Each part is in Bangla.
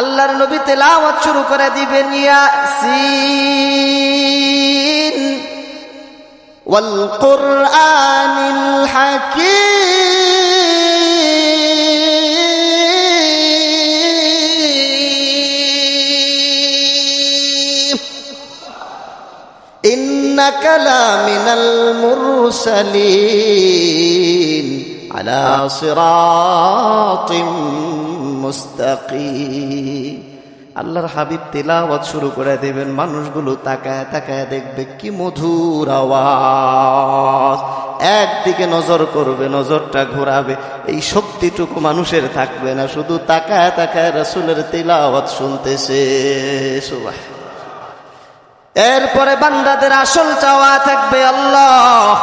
আল্লাহর নবী তেলাওয়াত শুরু করে দিবেন, ইয়াসিন ওয়াল কুরআনিল হাকীম ইন্নাকা লামিনাল মুরসালিন আলা সিরাতিম মুস্তাকিম। আল্লাহর হাবিব তিলাওয়াত শুরু করে দেবেন, মানুষগুলো তাকায় তাকায় দেখবে কি মধুর আওয়াজ। একদিকে নজর করবে, নজরটা ঘোরাবে, এই শক্তিটুকু মানুষের থাকবে না, শুধু তাকায় তাকায় রাসূলের তিলাওয়াত শুনতেছে। সুবহান। এরপরে বান্দাদের আসল চাওয়া থাকবে, আল্লাহ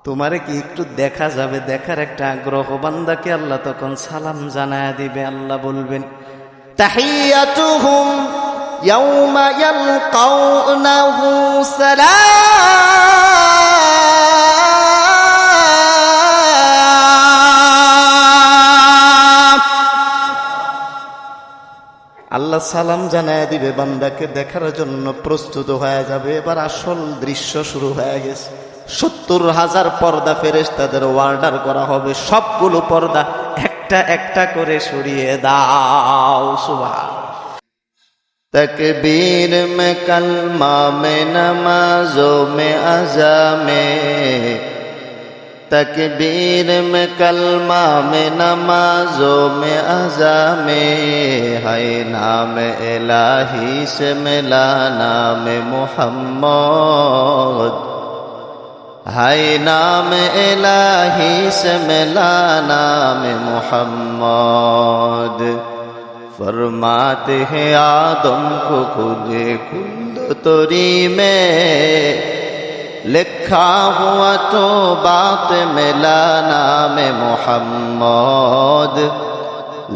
তোমারে কি একটু দেখা যাবে, দেখার একটা আগ্রহ বান্দাকে আল্লাহ তখন সালাম জানায় দিবে। আল্লাহ বলবেন, তাহিয়াতুহুম ইয়াউমা ইয়ালকাউনাহু সালাম। আল্লাহ সালাম জানায় দিবে বান্দাকে, দেখার জন্য প্রস্তুত হয়ে যাবে। এবার আসল দৃশ্য শুরু হয়ে গেছে। ৭০,০০০ পর্দা ফেরেশতাদের অর্ডার করা হবে, সবগুলো পর্দা একটা একটা করে সরিয়ে দাও। সুবহান। তকবীর মে কলমা মে নমাজো মে আযা মে, তকবীর মে কলমা মে নমাজো মে আযা মে, হায় নাম ইলাহি সে মিলা নাম মুহাম্মদ, হায় নাম ইলাহি সে মিলা নাম মুহাম্মদ। फरमाते हैं आदम को खुद खुद तोरी में, लिखा हुआ तो बात मिला नाम मुहम्मद,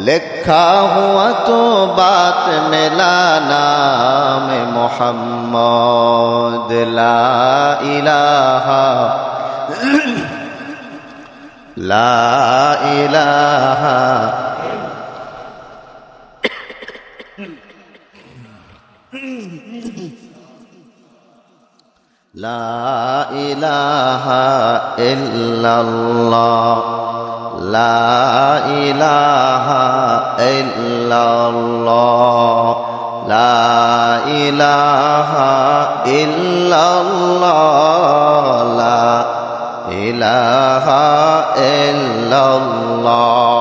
लिखा हुआ तो बात मिला नाम मुहम्मद। ला इलाहा ला इलाहा লা ইলাহা ইল্লাল্লাহ, লা ইলাহা ইল্লাল্লাহ, লা ইলাহা ইল্লাল্লাহ, লা ইলাহা ইল্লাল্লাহ।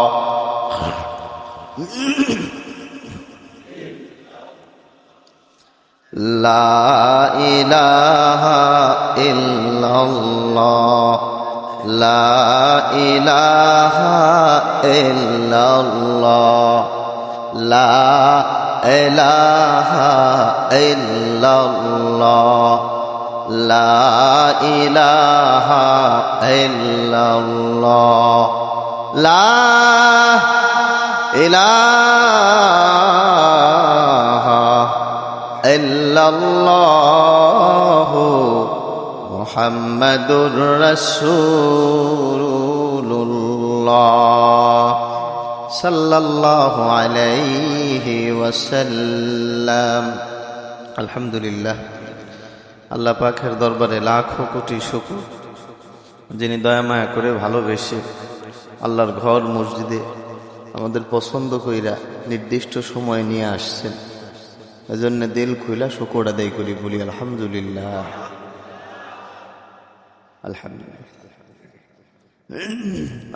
লা ইলাহা ইল্লাল্লাহ, লা ইলাহা ইল্লাল্লাহ, লা ইলাহা ইল্লাল্লাহ, লা ইলাহা ইল্লাল্লাহ, লা ইলাহা ইল্লাল্লাহু মুহাম্মাদুর রাসূলুল্লাহ সাল্লাল্লাহু আলাইহি ওয়াসাল্লাম। আলহামদুলিল্লাহ, আল্লাহ পাকের দরবারে লাখো কোটি শুকর, যিনি দয়া মায়া করে ভালোবেসে আল্লাহর ঘর মসজিদে আমাদের পছন্দ কইরা নির্দিষ্ট সময় নিয়ে আসছেন। এজন্য দিল খুইলা শুকর আদায় করি, বলি আলহামদুলিল্লাহ। আলহামদুলিল্লাহ।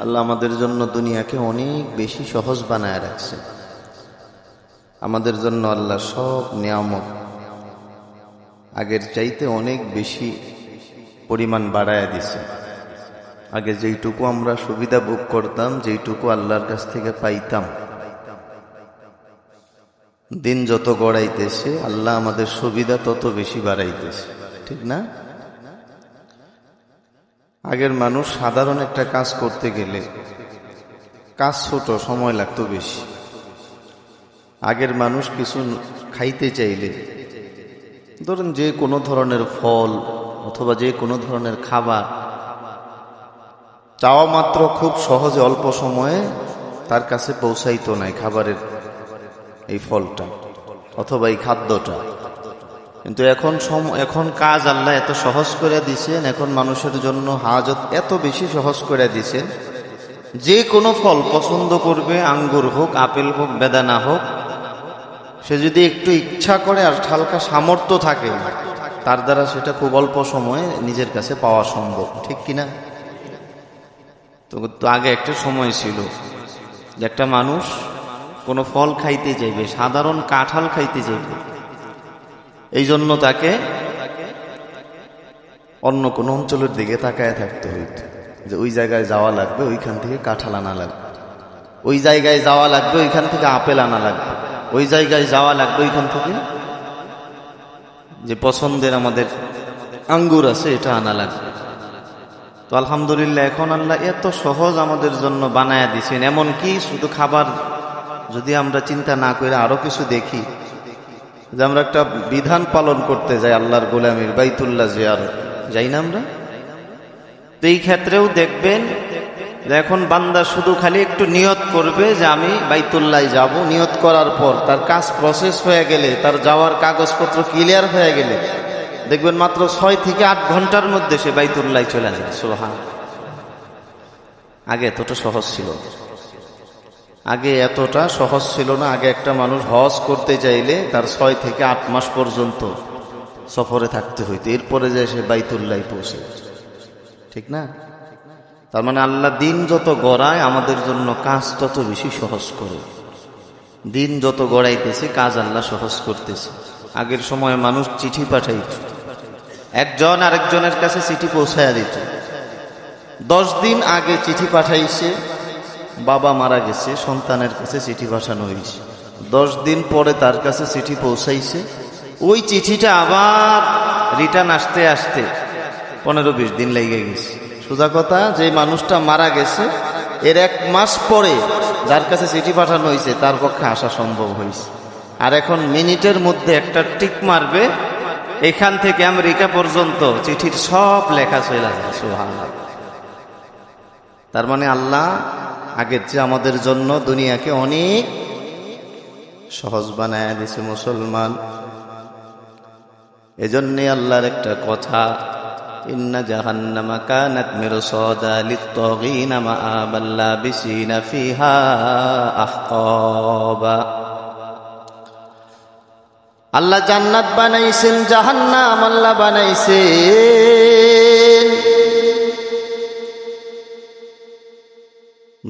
আল্লাহ আমাদের জন্য দুনিয়াকে অনেক বেশি সহজ বানায় রাখছে। আমাদের জন্য আল্লাহ সব নিয়ামত আগের চাইতে অনেক বেশি পরিমাণ বাড়ায় দিছে। আগে যেইটুকু আমরা সুবিধা ভোগ করতাম, যেইটুকু আল্লাহর কাছ থেকে পাইতাম, দিন যত গড়াইতেছে আল্লাহ আমাদের সুবিধা তত বেশি বাড়াইতেছে, ঠিক না? আগের মানুষ সাধারণ একটা কাজ করতে গেলে কাজ ছোট, সময় লাগতো বেশি। আগের মানুষ কিছু খাইতে চাইলে, ধরেন যে কোনো ধরনের ফল অথবা যে কোনো ধরনের খাবার চাওয়া মাত্র খুব সহজে অল্প সময়ে তার কাছে পৌঁছাইতো নাই খাবারের এই ফলটা অথবা এই খাদ্যটা। কিন্তু এখন কাজ আল্লাহ এত সহজ করে দিছেন, এখন মানুষের জন্য হাজত এত বেশি সহজ করে দিছেন, যে কোনো ফল পছন্দ করবে, আঙ্গুর হোক, আপেল হোক, বেদানা হোক, সে যদি একটু ইচ্ছা করে আর হালকা সামর্থ্য থাকে, তার দ্বারা সেটা খুব অল্প সময়ে নিজের কাছে পাওয়া সম্ভব। ঠিক কিনা? তো আগে একটা সময় ছিল যে একটা মানুষ কোনো ফল খাইতে চাইবে, সাধারণ কাঁঠাল খাইতে চাইবে, এই জন্য তাকে অন্য কোনো অঞ্চলের দিকে তাকায় থাকতে হইত, যে ওই জায়গায় যাওয়া লাগবে, ওইখান থেকে কাঁঠাল আনা লাগবে, ওই জায়গায় যাওয়া লাগবে, ওইখান থেকে আপেল আনা লাগবে, ওই জায়গায় যাওয়া লাগবে, ওইখান থেকে যে পছন্দের আমাদের আঙ্গুর আছে এটা আনা লাগবে। তো আলহামদুলিল্লাহ এখন আল্লাহ এত সহজ আমাদের জন্য বানায়া দিছেন। এমন কি শুধু খাবার যদি আমরা চিন্তা না করে আরো কিছু দেখি, যে আমরা একটা বিধান পালন করতে যাই আল্লাহর গোলামীর, বাইতুল্লাহ জিয়ারত যাই না আমরা, তো এই ক্ষেত্রেও দেখবেন যে এখন বান্দা শুধু খালি একটু নিয়ত করবে যে আমি বাইতুল্লাহ যাব, নিয়ত করার পর তার কাজ প্রসেস হয়ে গেলে, তার যাওয়ার কাগজপত্র ক্লিয়ার হয়ে গেলে দেখবেন মাত্র 6 থেকে 8 ঘন্টার মধ্যে সে বাইতুল্লাহ চলে যায়। সুবহানাল্লাহ। আগে এতটা সহজ ছিল না। আগে এতটা সহজ ছিল না। আগে একটা মানুষ হজ করতে চাইলে তার 6 থেকে 8 মাস পর্যন্ত সফরে থাকতে হইতো, এরপরে যে সে বাইতুল্লাহ পৌঁছে। ঠিক না? তার মানে আল্লাহ দিন যত গড়ায় আমাদের জন্য কাজ তত বেশি সহজ করে। দিন যত গড়াইতেছে কাজ আল্লাহ সহজ করতেছে। আগের সময় মানুষ চিঠি পাঠাইত, একজন আরেকজনের কাছে চিঠি পৌঁছায়া দিত। 10 দিন আগে চিঠি পাঠাইছে, বাবা মারা গেছে, সন্তানের কাছে চিঠি পাঠানো হয়েছে। 10 দিন পরে তার কাছে চিঠি পৌঁছাইছে, ওই চিঠিটা আবার রিটার্ন আসতে আসতে 15-20 দিন লেগে গেছে। সোজা কথা, যে মানুষটা মারা গেছে এর 1 মাস পরে যার কাছে চিঠি পাঠানো হয়েছে তার পক্ষে আসা সম্ভব হয়েছে। আর এখন মিনিটের মধ্যে একটা টিক মারবে, এখান থেকে আমেরিকা পর্যন্ত চিঠির সব লেখা চলে যায়। সুবহানাল্লাহ। তার মানে আল্লাহ আগের যে আমাদের জন্য দুনিয়াকে অনেক সহজ বানায় দিয়েছে মুসলমান। এজন্যে আল্লাহর একটা কথা, ইন্না জাহান্নামা কানাত মিরসাদা লিত-তাগীনা মাআবাল লাবিসিনা ফিহা আহকাবা। আল্লাহ জান্নাত বানাইছেন, জাহান্নাম আল্লাহ বানাইছেন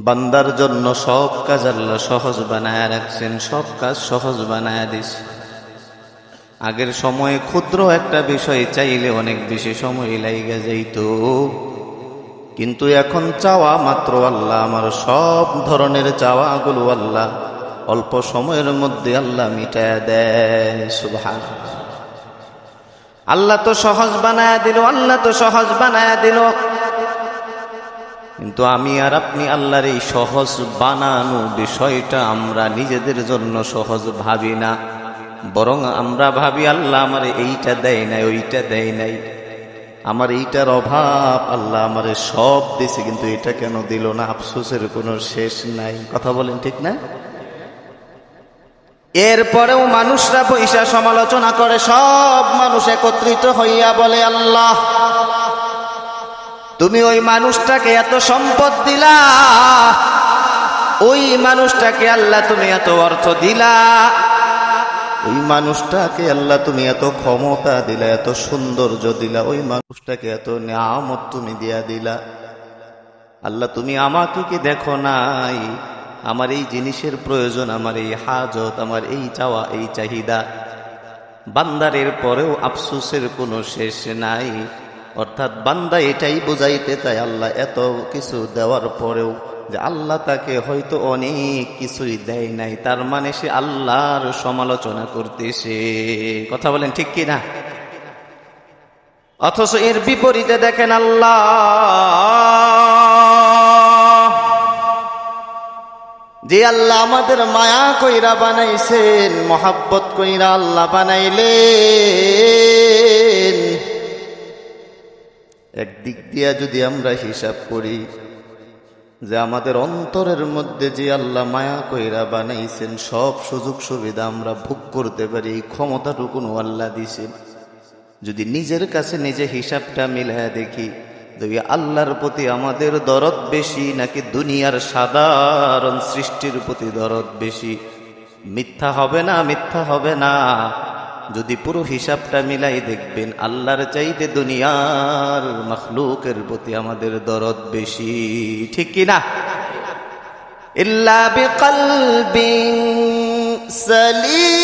বান্দার জন্য। সব কাজ আল্লাহ সহজ বানায় রাখছেন, সব কাজ সহজ বানায় দিছে। আগের সময়ে ক্ষুদ্র একটা বিষয় চাইলে অনেক বেশি সময় লাইগা যাইত, কিন্তু এখন চাওয়া মাত্র আল্লাহ আমার সব ধরনের চাওয়াগুলো আল্লাহ অল্প সময়ের মধ্যে আল্লাহ মিটায়া দেয়। সুবহানাল্লাহ। আল্লাহ তো সহজ বানায়া দিল, আল্লাহ তো সহজ বানায়া দিল, কিন্তু আমি আর আপনি আল্লাহর এই সহজ বানানো বিষয়টা আমরা নিজেদের জন্য সহজ ভাবি না, বরং আমরা ভাবি আল্লাহ আমার এইটা দেয় নাই, ওইটা দেয় নাই, আমার এইটার অভাব, আল্লাহ আমার সব দিছে কিন্তু এটা কেন দিল না, আফসোসের কোনো শেষ নাই। কথা বলেন ঠিক না? এরপরেও মানুষরা পয়সা সমালোচনা করে, সব মানুষ একত্রিত হইয়া বলে, আল্লাহ তুমি ওই মানুষটাকে এত সম্পদ দিলা, ওই মানুষটাকে আল্লাহ তুমি এত অর্থ দিলা, ওই মানুষটাকে আল্লাহ তুমি এত ক্ষমতা দিলা, এত সৌন্দর্য দিলা, ওই মানুষটাকে এত নিয়ামত তুমি দিয়া দিলা, আল্লাহ তুমি আমাকে কি দেখো নাই? আমার এই জিনিসের প্রয়োজন, আমার এই হাজত, আমার এই চাওয়া, এই চাহিদা। বান্দারের পরেও আফসোসের কোনো শেষ নাই। অর্থাৎ বান্দা এটাই বুঝাইতে চায় আল্লাহ এত কিছু দেওয়ার পরেও যে আল্লাহ তাকে হয়তো অনেক কিছুই দেয় নাই, তার মানে সে আল্লাহর সমালোচনা করতেছে। কথা বলেন ঠিক কি না? অথচ এর বিপরীতে দেখেন আল্লাহ যে আল্লাহ আমাদের মায়া কইরা বানাইছেন, মহাব্বত কইরা আল্লাহ বানাইলেন, একদিক দিয়া যদি আমরা হিসাব করি যে আমাদের অন্তরের মধ্যে যে আল্লাহ মায়া কইরা বানাইছেন, সব সুযোগ সুবিধা আমরা ভোগ করতে পারি, এই ক্ষমতাটুকুন আল্লাহ দিছেন। যদি নিজের কাছে নিজে হিসাবটা মিলায় দেখি, দেখি আল্লাহর প্রতি আমাদের দরদ বেশি নাকি দুনিয়ার সাধারণ সৃষ্টির প্রতি দরদ বেশি? মিথ্যা হবে না, মিথ্যা হবে না। যদি পুরো হিসাবটা মিলাই দেখবেন আল্লাহর চাইতে দুনিয়ার মাখলুকের প্রতি আমাদের দরদ বেশি, ঠিক কি না? ইল্লা বিকলবিন সালিম।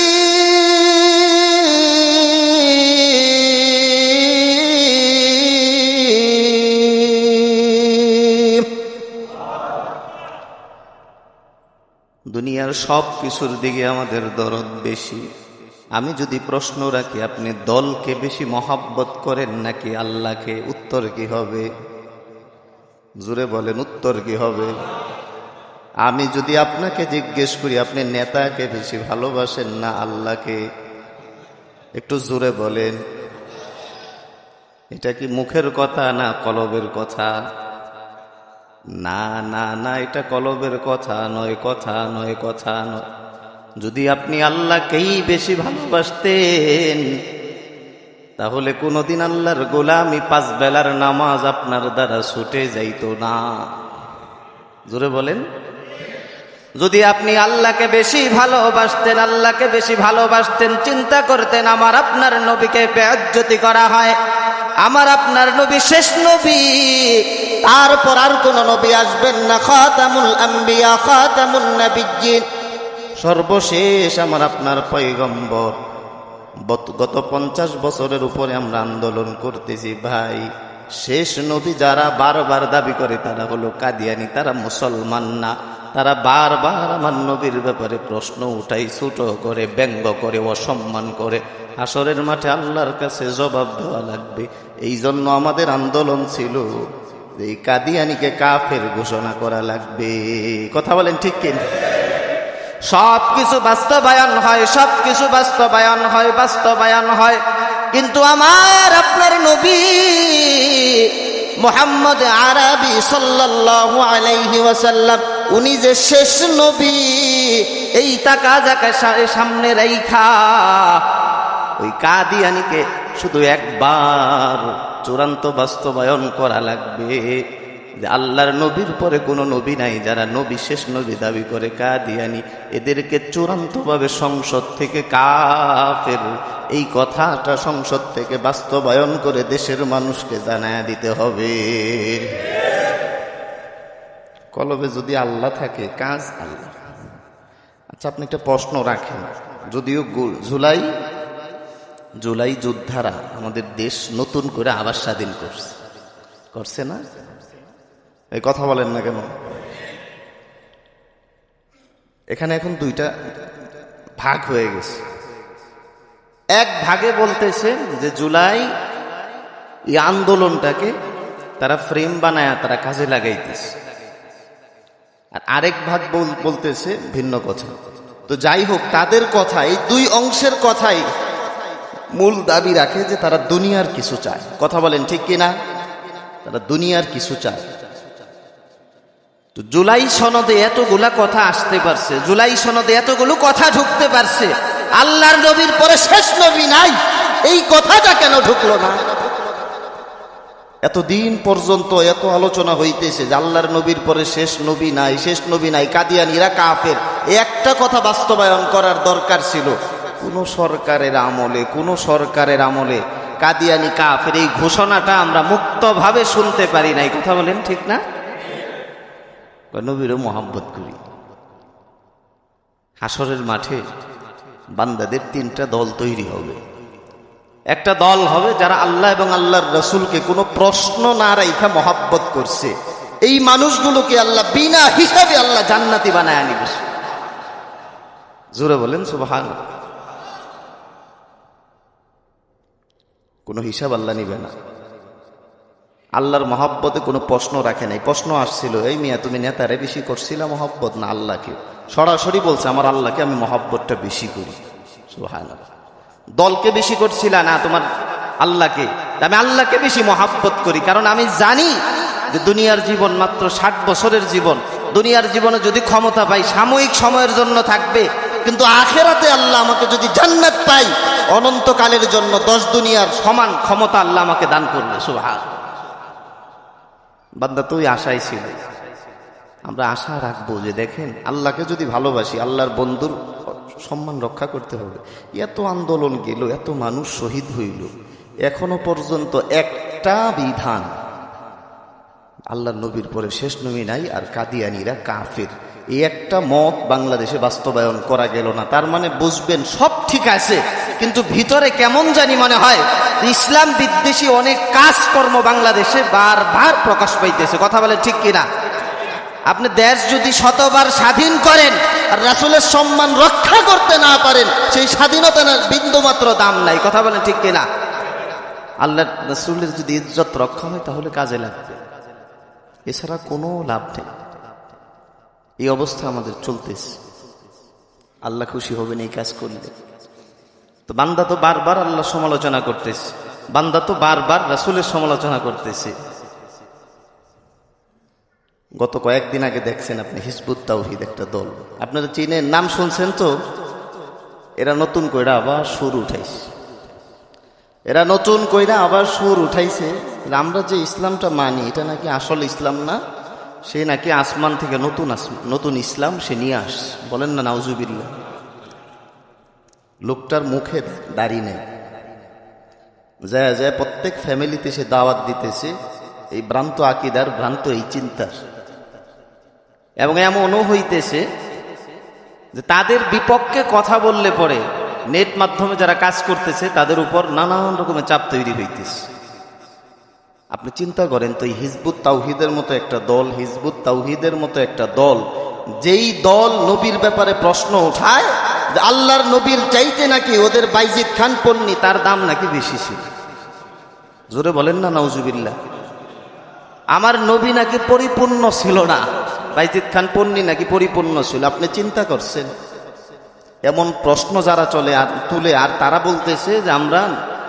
দুনিয়ার সব কিছুর দিকে আমাদের দরদ বেশি। আমি যদি প্রশ্ন রাখি, আপনি দলকে বেশি মহাব্বত করেন নাকি আল্লাহকে, উত্তর কি হবে? জোরে বলেন, উত্তর কি হবে? আমি যদি আপনাকে জিজ্ঞেস করি, আপনি নেতাকে বেশি ভালোবাসেন না আল্লাহকে, একটু জোরে বলেন। এটা কি মুখের কথা না কলবের কথা? না না না, এটা কলবের কথা নয়, কথা নয়, কথা নয়। যদি আপনি আল্লাহকেই বেশি ভালোবাসতেন, তাহলে কোনোদিন আল্লাহর গোলামি, 5 বেলার নামাজ আপনার দ্বারা ছুটে যাইত না। জোরে বলেন। যদি আপনি আল্লাহকে বেশি ভালোবাসতেন, আল্লাহকে বেশি ভালোবাসতেন, চিন্তা করতেন আমার আপনার নবীকে বেইজ্জতি করা হয়, আমার আপনার নবী শেষ নবী, তারপর আর কোন নবী আসবেন না, খাতামুল আম্বিয়া খাতামুন নাবিয়্যিন, সর্বশেষ আমার আপনার পয়গম্বর। গত 50 বছরের উপরে আমরা আন্দোলন করতেছি ভাই, শেষ নবী যারা বারবার দাবি করে তারা হলো কাদিয়ানি, তারা মুসলমান না। তারা বারবার আমার নবীর ব্যাপারে প্রশ্ন উঠাই, ছোট করে, ব্যঙ্গ করে, অসম্মান করে। হাসরের মাঠে আল্লাহর কাছে জবাব দেওয়া লাগবে। এই জন্য আমাদের আন্দোলন ছিল যে এই কাদিয়ানিকে কাফের ঘোষণা করা লাগবে। কথা বলেন ঠিক কিনা? সব কিছু বাস্তবায়ন হয়, সব কিছু বাস্তবায়ন হয়, বাস্তবায়ন হয়, কিন্তু আমার আপনার নবী মুহাম্মদ আরবি সাল্লাল্লাহু আলাইহি ওয়াসাল্লাম, উনি যে শেষ নবী, এই তাকাজাকে সামনে রাইখা ওই কাদিয়ানিকে শুধু একবার চূড়ান্ত বাস্তবায়ন করা লাগবে যে আল্লাহর নবীর পরে কোনো নবী নাই, যারা নবী শেষ নবী দাবি করে কাদিয়ানি, এদেরকে চূড়ান্তভাবে সংসদ থেকে কাফের, এই কথাটা সংসদ থেকে বাস্তবায়ন করে দেশের মানুষকে জানায় দিতে হবে। কলবে যদি আল্লাহ থাকে, কাজ আল্লাহ। আচ্ছা, আপনি একটা প্রশ্ন রাখেন, যদিও জুলাই যোদ্ধারা আমাদের দেশ নতুন করে আবার স্বাধীন করছে না? এই কথা বলেন না কেন? এখানে এখন 2টা ভাগ হয়ে গেছে। এক ভাগে বলতেছে যে জুলাই এই আন্দোলনটাকে তারা ফ্রেম বানায় তারা কাজে লাগাইতেছে, আর আরেক ভাগ বলতেছে ভিন্ন কথা। তো যাই হোক, তাদের কথা, এই 2 অংশের কথাই মূল দাবি রাখে যে তারা দুনিয়ার কিছু চায়। কথা বলেন ঠিক কিনা? তারা দুনিয়ার কিছু চায়। তো জুলাই সনদে এতগুলা কথা আসতে পারছে, জুলাই সনদে এতগুলো কথা ঢুকতে পারছে, আল্লাহর নবীর পরে শেষ নবী নাই, এই কথাটা কেন ঢুকলো না? এতদিন পর্যন্ত এত আলোচনা হইতেছে যে আল্লাহর নবীর পরে শেষ নবী নাই, শেষ নবী নাই, কাদিয়ানীরা কাফের। এই একটা কথা বাস্তবায়ন করার দরকার ছিল। কোন সরকারের আমলে কাদিয়ানী কাফের এই ঘোষণাটা আমরা মুক্তভাবে শুনতে পারি নাই। কথা বলেন ঠিক না? নবীরও মহব্বত করি। হাসরের মাঠে বান্দাদের 3টা দল তৈরি হবে। একটা দল হবে যারা আল্লাহ এবং আল্লাহর রাসূলকে কোনো প্রশ্ন না রাখা মহব্বত করছে। এই মানুষগুলোকে আল্লাহ বিনা হিসাবে আল্লাহ জান্নাতি বানায় নিবে। জোরে বলেন সুবহানাল্লাহ। কোনো হিসাব আল্লাহ নিবে না। আল্লাহর মহব্বতে কোনো প্রশ্ন রাখে নাই। প্রশ্ন আসছিল, এই মিয়া তুমি নেতারে বেশি করছিলা মহব্বত না আল্লাহকে? সরাসরি বলছে আমার আল্লাহকে আমি মহব্বতটা বেশি করি। সুবহানাল্লাহ। দলকে বেশি করছিলা না তোমার আল্লাহকে? আমি আল্লাহকে বেশি মহব্বত করি, কারণ আমি জানি যে দুনিয়ার জীবন মাত্র 60 বছরের জীবন, দুনিয়ার জীবনে যদি ক্ষমতা পাই সাময়িক সময়ের জন্য থাকবে, কিন্তু আখেরাতে আল্লাহ আমাকে যদি জান্নাত পাই অনন্তকালের জন্য 10 দুনিয়ার সমান ক্ষমতা আল্লাহ আমাকে দান করবে। সুবহান। বান্দা তুই আশাই ছিল। আমরা আশা রাখবো যে দেখেন আল্লাহকে যদি ভালোবাসি, আল্লাহর বন্ধুর সম্মান রক্ষা করতে হবে। এত আন্দোলন গেল, এত মানুষ শহীদ হইল, এখনো পর্যন্ত একটা বিধান আল্লাহর নবীর পরে শেষ নবী নাই, আর কাদিয়ানীরা কাফের, এই একটা মত বাংলাদেশে বাস্তবায়ন করা গেল না। তার মানে বুঝবেন সব ঠিক আছে, কিন্তু ভিতরে কেমন জানি মনে হয় ইসলাম বিদ্বেষী অনেক কাজকর্ম বাংলাদেশে বারবার প্রকাশ পাইতেছে। কথা বলে ঠিক কিনা? আপনি দেশ যদি শতবার স্বাধীন করেন আর রাসূলের সম্মান রক্ষা করতে না পারেন, সেই স্বাধীনতা বিন্দুমাত্র দাম নাই। কথা বলেন ঠিক কিনা? আল্লাহ রাসূলের যদি ইজ্জত রক্ষা হয় তাহলে কাজে লাগবে, এছাড়া কোনো লাভ নেই। এই অবস্থা আমাদের চলতেছে। আল্লাহ খুশি হবেন এই কাজ করলে? তো বান্দা তো বারবার আল্লাহ সমালোচনা করতেছে, বান্দা তো বারবার রাসূলের সমালোচনা করতেছে। গত কয়েকদিন আগে দেখছেন আপনি হিজবুত তাওহীদ একটা দল, আপনারা চিনেন, নাম শুনছেন তো? এরা নতুন কইরা আবার সুর উঠাইছে, এরা নতুন কইরা আবার সুর উঠাইছে। আমরা যে ইসলামটা মানি এটা নাকি আসল ইসলাম না, সে নাকি আসমান থেকে নতুন ইসলাম সে নিয়ে আস। বলেন না নাউজুবিল্লাহ। লোকটার মুখে দাড়ি নেই, যায় যায় প্রত্যেক ফ্যামিলিতে সে দাওয়াত দিতেছে এই ভ্রান্ত আকীদার, ভ্রান্ত এই চিন্তার। এবং এমনও হইতেছে যে তাদের বিপক্ষে কথা বললে পরে নেট মাধ্যমে যারা কাজ করতেছে তাদের উপর নানান রকমের চাপ তৈরি হইতেছে। আপনি চিন্তা করেন তো, এই হিজবুত তাওহীদের মতো একটা দল, হিজবুত তাওহীদের মতো একটা দল, যেই দল নবীর ব্যাপারে প্রশ্ন উঠায় যে আল্লাহর নবীর চাইতে নাকি ওদের বাইজিদ খান পন্নী তার দাম নাকি বেশি ছিল। জোরে বলেন না নাউজুবিল্লাহ। আমার নবী নাকি পরিপূর্ণ ছিল না, বাইজিদ খান পন্নী নাকি পরিপূর্ণ ছিল। আপনি চিন্তা করছেন? এমন প্রশ্ন যারা চলে আর তুলে, আর তারা বলতেছে যে আমরা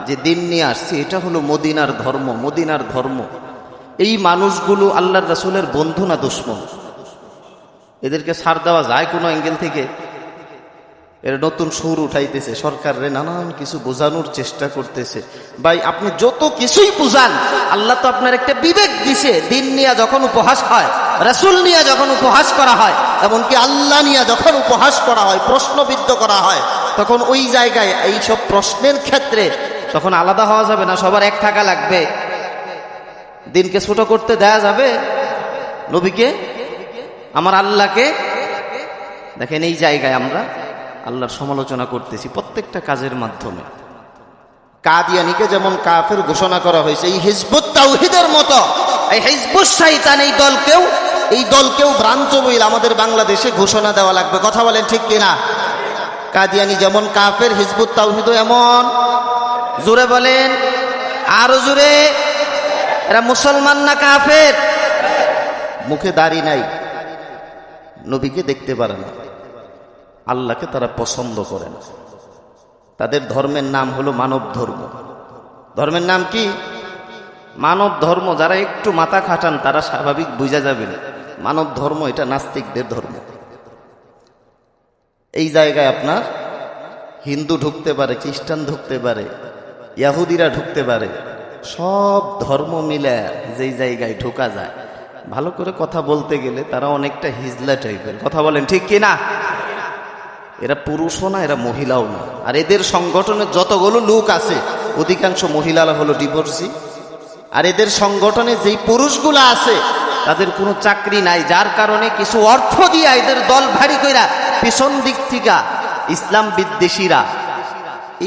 যে দিন নিয়ে আসছি এটা হলো মদিনার ধর্ম, মদিনার ধর্ম। এই মানুষগুলো আল্লাহর রাসূলের বন্ধু না দুশমন? এদেরকে ছাড় দেওয়া যায় কোনো অ্যাঙ্গেল থেকে? এর নতুন সুর উঠাইতেছে, সরকারে নানান কিছু বোঝানোর চেষ্টা করতেছে। ভাই আপনি যত কিছুই বুঝান, আল্লাহ তো আপনার একটা বিবেক দিছে। দিন নিয়ে যখন উপহাস হয়, রাসূল নিয়ে যখন উপহাস করা হয়, এমনকি আল্লাহ নিয়ে যখন উপহাস করা হয়, প্রশ্নবিদ্ধ করা হয়, তখন ওই জায়গায় এইসব প্রশ্নের ক্ষেত্রে তখন আলাদা হওয়া যাবে না, সবার এক থাকা লাগবে। দিনকে ছোট করতে দেয়া যাবে? নবীকে, আমার আল্লাহকে? দেখেন এই জায়গায় আমরা আল্লাহর সমালোচনা করতেছি প্রত্যেকটা কাজের মাধ্যমে। কাদিয়ানীকে যেমন কাফের ঘোষণা করা হয়েছে, এই হিজবুত তাওহীদের মতো এই হিজবুত শয়তান এই দলকেও ভ্রান্ত বইল আমাদের বাংলাদেশে ঘোষণা দেওয়া লাগবে। কথা বলেন ঠিক কিনা? কাদিয়ানী যেমন কাফের, হিজবুত তাওহীদও এমন। জোরে বলেন, আরো জোরে। এরা মুসলমান না কাফের? মুখে দাড়ি নাই, নবীকে দেখতে পারে না, আল্লাহকে তারা পছন্দ করে না। তাদের ধর্মের নাম হলো মানব ধর্ম। ধর্মের নাম কি? মানব ধর্ম। যারা একটু মাথা খাটান তারা স্বাভাবিক বুঝা যাবেন মানব ধর্ম এটা নাস্তিকদের ধর্ম। এই জায়গায় আপনার হিন্দু ঢুকতে পারে, খ্রিস্টান ঢুকতে পারে, ইহুদিরা ঢুকতে পারে, সব ধর্ম মিলে যেই জায়গায় ঢোকা যায়। ভালো করে কথা বলতে গেলে তারা অনেকটা হিজলা টাইপের। কথা বলেন ঠিক কিনা? এরা পুরুষও না, এরা মহিলাও না। আর এদের সংগঠনে যতগুলো লোক আছে অধিকাংশ মহিলারা হলো ডিভোর্সি। আর এদের সংগঠনে যেই পুরুষগুলো আছে তাদের কোনো চাকরি নাই, যার কারণে কিছু অর্থ দিয়ে এদের দল ভারী কইরা পিছন দিক থেকে ইসলাম বিদ্বেষীরা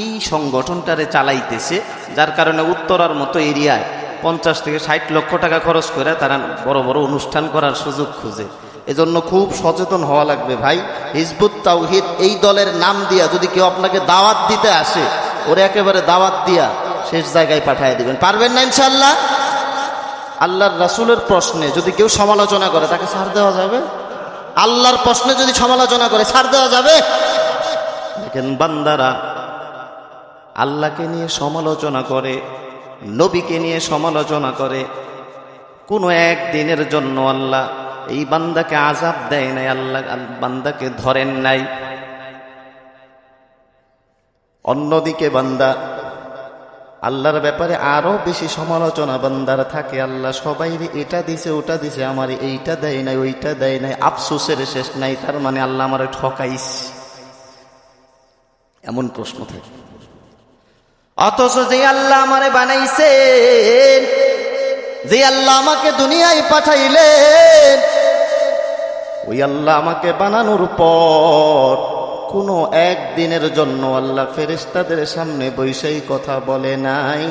এই সংগঠনটারে চালাইতেছে। যার কারণে উত্তরার মতো এরিয়ায় 50 থেকে 60 লক্ষ টাকা খরচ করে তারা বড় বড় অনুষ্ঠান করার সুযোগ খুঁজে। এজন্য খুব সচেতন হওয়া লাগবে ভাই। হিজবুত তাওহীদ এই দলের নাম দিয়া যদি কেউ আপনাকে দাওয়াত দিতে আসে, ওরে একেবারে দাওয়াত দিয়া শেষ জায়গায় পাঠিয়ে দিবেন। পারবেন না ইনশাআল্লাহ? আল্লাহর রাসূলের প্রশ্নে যদি কেউ সমালোচনা করে তাকে ছাড় দেওয়া যাবে? আল্লাহর প্রশ্নে যদি সমালোচনা করে ছাড় দেওয়া যাবে? দেখেন বান্দারা আল্লাহকে নিয়ে সমালোচনা করে, নবীকে নিয়ে সমালোচনা করে, কোনো একদিনের জন্য আল্লাহ এই বান্দাকে আযাব দেয় নাই, আল্লাহ বান্দাকে ধরেন নাই। অন্যদিকে বান্দা আল্লাহর ব্যাপারে আরো বেশি সমালোচনা বান্দার থাকে। আল্লাহ সবাইরে এটা দিছে ওটা দিছে, আমার এইটা দেয় নাই ওইটা দেয় নাই, আফসোসের শেষ নাই। তার মানে আল্লাহ আমারে ঠকাইস, এমন প্রশ্ন থাকে। অথচ যে আল্লাহ আমারে বানাইছেন, যে আল্লাহ আমাকে দুনিয়ায় পাঠাইলেন, ওই আল্লাহ আমাকে বানানোর পর কোনো একদিনের জন্য আল্লাহ ফেরেশতাদের সামনে বৈশাই কথা বলে নাই,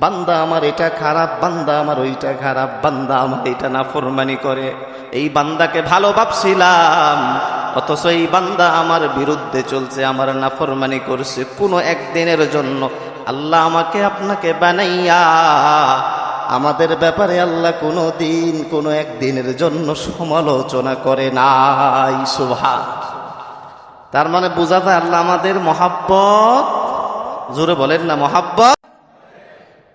বান্দা আমার এটা খারাপ, বান্দা আমার ওইটা খারাপ, বান্দা আমার এটা নাফরমানি করে। এই বান্দাকে ভালো ভাবছিলাম, অথচ এই বান্দা আমার বিরুদ্ধে চলছে, আমার নাফরমানি করছে। কোনো একদিনের জন্য আল্লাহ আমাকে আপনাকে বানাইয়া আমাদের ব্যাপারে আল্লাহ কোনো দিন কোনো একদিনের জন্য সমালোচনা করে নাই। সুবহান। তার মানে বোঝা যায় আল্লাহ আমাদের মহাব্বত, জোরে বলেন না মহাব্বত,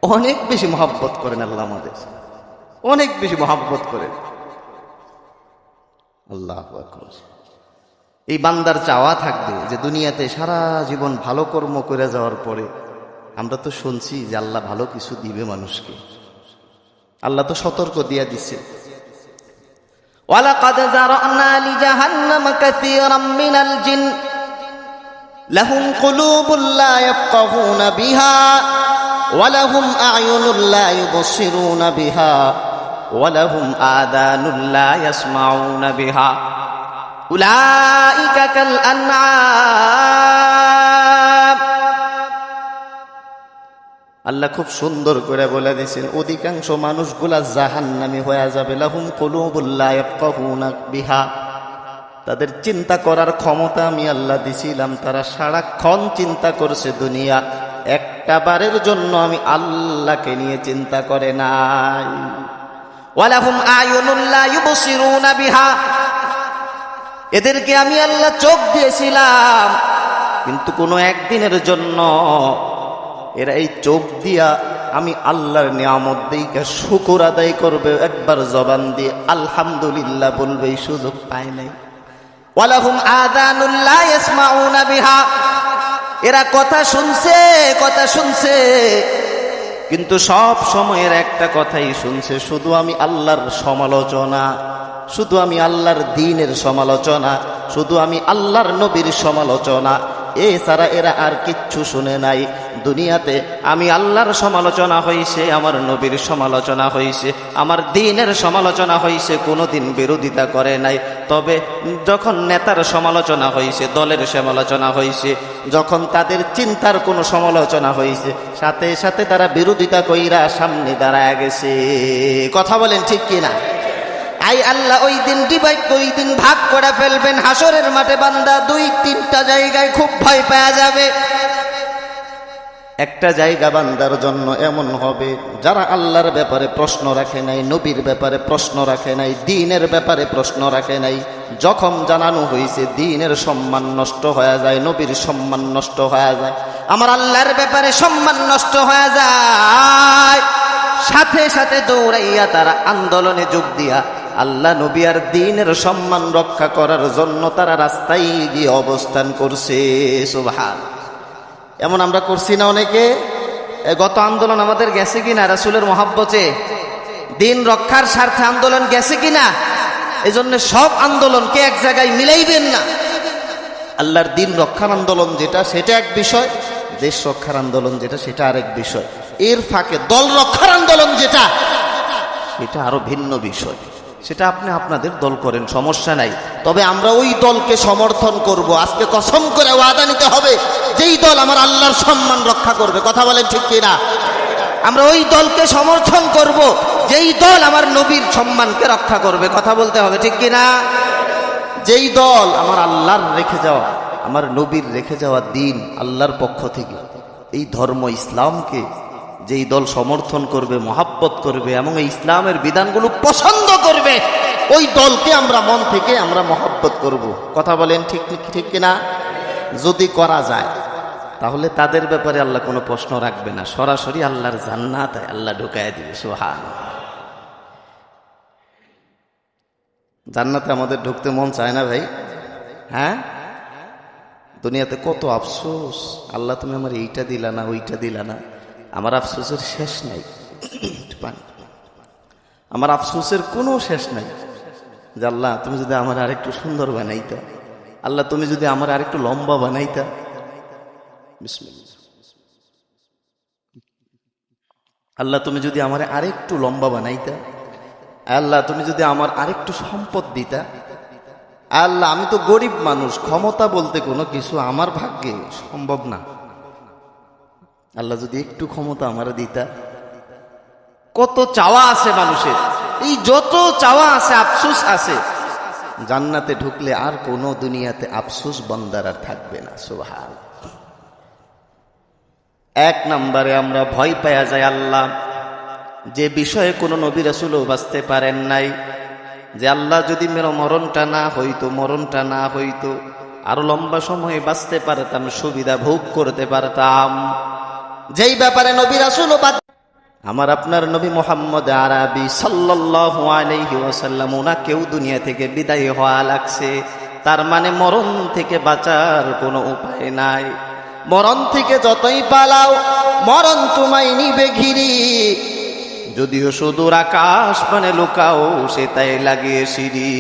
অনেক বেশি মহাব্বত করেন। আল্লাহ আমাদের অনেক বেশি মহাব্বত করেন। আল্লাহু আকবার। এই বান্দার চাওয়া থাকবে যে দুনিয়াতে সারা জীবন ভালো কর্ম করে যাওয়ার পরে, আমরা তো শুনছি যে আল্লাহ ভালো কিছু দিবে মানুষকে, আল্লাহ তো সতর্ক দিয়া দিছে। ওয়ালাকাদ যারানা লিজাহান্নামা কাসীরাম মিনাল জিন লাহুম কুলুবুন লা ইয়াফকাহুনা বিহা ওয়া লাহুম আ'য়ুনুন লা ইউবসিরুনা বিহা ওয়া লাহুম আযানুন লা ইয়াসমাউনা বিহা উলাইকা কাল আনআম। আল্লাহ খুব সুন্দর করে বলে দিয়েছেন অধিকাংশ মানুষগুলা জাহান্নামী হয়ে যাবে। লাহুম কুলুবুন লা ইয়াফকাহুনা বিহা, তাদের চিন্তা করার ক্ষমতা আমি আল্লাহ দিছিলাম, তারা সারাক্ষণ চিন্তা করছে দুনিয়া, একটা বারের জন্য আমি আল্লাহকে নিয়ে চিন্তা করে নাই। ওয়ালাহুম আ'য়ুনুন লা ইউবসিরুনা বিহা, এদেরকে আমি আল্লাহ চোখ দিয়েছিলাম, কিন্তু কোনো একদিনের জন্য এরা এই চোখ দিয়া আমি আল্লাহর নিয়ামত দেইকা শুকর আদায় করবে, একবার জবান দিয়ে আলহামদুলিল্লাহ বলবে, এই সুযোগ পায় নাই। ওয়ালাহুম আযানুন লা ইয়াসমাউনা বিহা, এরা কথা শুনছে কিন্তু সব সময়ের একটা কথাই শুনছে, শুধু আমি আল্লাহর সমালোচনা, শুধু আমি আল্লাহর দ্বীনের সমালোচনা, শুধু আমি আল্লাহর নবীর সমালোচনা, এছাড়া এরা আর কিচ্ছু শুনে নাই। দুনিয়াতে আমি আল্লাহর সমালোচনা হইছে, আমার নবীর সমালোচনা হইছে, আমার দ্বীনের সমালোচনা হইছে, কোনোদিন বিরোধিতা করে নাই। তবে যখন নেতার সমালোচনা হইছে, দলের সমালোচনা হইছে, যখন তাদের চিন্তার কোনো সমালোচনা হইছে, সাথে সাথে তারা বিরোধিতা কইরা সামনে দাঁড়ায় গেছে। কথা বলেন ঠিক কিনা? আই আল্লাহ ওই দিন ডিভাইড, ওই দিন ভাগ করে ফেলবেন। হাসরের মাঠে বান্দা 2-3টা জায়গায় খুব ভয় পাওয়া যাবে। একটা জায়গা বান্দার জন্য এমন হবে, যারা আল্লাহর ব্যাপারে প্রশ্ন রাখে নাই, নবীর ব্যাপারে প্রশ্ন রাখে নাই, দ্বীনের ব্যাপারে প্রশ্ন রাখে নাই, যখন জানানো হয়েছে দ্বীনের সম্মান নষ্ট হয়ে যায়, নবীর সম্মান নষ্ট হয়ে যায়, আমার আল্লাহর ব্যাপারে সম্মান নষ্ট হয়ে যায়, সাথে সাথে দৌড়াইয়া তারা আন্দোলনে যোগ দিয়া আল্লাহ নবী আর দ্বীনের সম্মান রক্ষা করার জন্য তারা রাস্তায় গিয়ে অবস্থান করছে। সুবহান। এমন আমরা করছি না অনেকে? গত আন্দোলন আমাদের গেছে কিনা রাসূলের মহব্বতে, দ্বীন রক্ষার স্বার্থে আন্দোলন গেছে কিনা? এই জন্য সব আন্দোলনকে এক জায়গায় মিলাইবেন না। আল্লাহর দ্বীন রক্ষার আন্দোলন যেটা, সেটা এক বিষয়, দেশ রক্ষার আন্দোলন যেটা, সেটা আরেক বিষয়। এর ফাঁকে দল রক্ষার আন্দোলন যেটা, সেটা আরো ভিন্ন বিষয়। সেটা আপনি আপনাদের দল করেন, সমস্যা নাই। তবে আমরা ওই দলকে সমর্থন করব। আজকে কসম করে ওয়াদা নিতে হবে, যেই দল আমার আল্লাহর সম্মান রক্ষা করবে। কথা বলেন ঠিক কিনা? আমরা ওই দলকে সমর্থন করব যেই দল আমার নবীর সম্মানকে রক্ষা করবে। কথা বলতে হবে ঠিক কিনা? যেই দল আমার আল্লাহর রেখে যাওয়া, আমার নবীর রেখে যাওয়া দ্বীন, আল্লাহর পক্ষ থেকে এই ধর্ম ইসলামকে যেই দল সমর্থন করবে, মহাব্বত করবে এবং এই ইসলামের বিধানগুলো পছন্দ করবে, ওই দলকে আমরা মন থেকে আমরা মহাব্বত করব। কথা বলেন ঠিক ঠিক কিনা? যদি করা যায় তাহলে তাদের ব্যাপারে আল্লাহ কোনো প্রশ্ন রাখবে না, সরাসরি আল্লাহর জান্নাতে আল্লাহ ঢুকায় দিবে। সুবহানাল্লাহ। জান্নাতে আমাদের ঢুকতে মন চায় না ভাই? হ্যাঁ, দুনিয়াতে কত আফসোস, আল্লাহ তুমি আমার এইটা দিলা না, ওইটা দিলা না। আমার আফসোসের শেষ নাই, আমার আফসোসের কোনো শেষ নাই। যে আল্লাহ তুমি যদি আমার আরেকটু সুন্দর বানাইতা, আল্লাহ তুমি যদি আমার আরেকটু লম্বা বানাইতা। বিসমিল্লাহ। আল্লাহ তুমি যদি আমার আরেকটু লম্বা বানাইতা, আল্লাহ তুমি যদি আমার আরেকটু সম্পদ দিতা। আল্লাহ আমি তো গরিব মানুষ, ক্ষমতা বলতে কোনো কিছু আমার ভাগ্যে সম্ভব না। আল্লাহ যদি একটু ক্ষমতা আমার দিতা। কত চাওয়া আছে মানুষের, এই যত চাওয়া আছে, আফসোস আছে। জান্নাতে ঢুকলে আর কোনো দুনিয়াতে আফসোস বান্দার আর থাকবে না। সুবহান। এক নম্বরে আমরা ভয় পাওয়া যায় আল্লাহ যে বিষয়ে কোনো নবী রাসূলও বাঁচতে পারেন নাই, যে আল্লাহ যদি মেরো মরণটা না হইতো, মরণটা না হইতো, আরো লম্বা সময় বাঁচতে পারতাম, সুবিধা ভোগ করতে পারতাম। যেই ব্যাপারে নবী রাসূলও আমার আপনার নবী মুহাম্মদ আরবি সাল্লাল্লাহু আলাইহি ওয়াসাল্লাম ওনাকেও দুনিয়া থেকে বিদায় হওয়া লাগছে। তার মানে মরণ থেকে বাঁচার কোনো উপায় নাই। মরণ থেকে যতই পালাও মরণ তোমায় নিবে ঘিরি, যদিও সুদূর আকাশ মানে লুকাও সে তাই লাগিয়ে সিঁড়ি।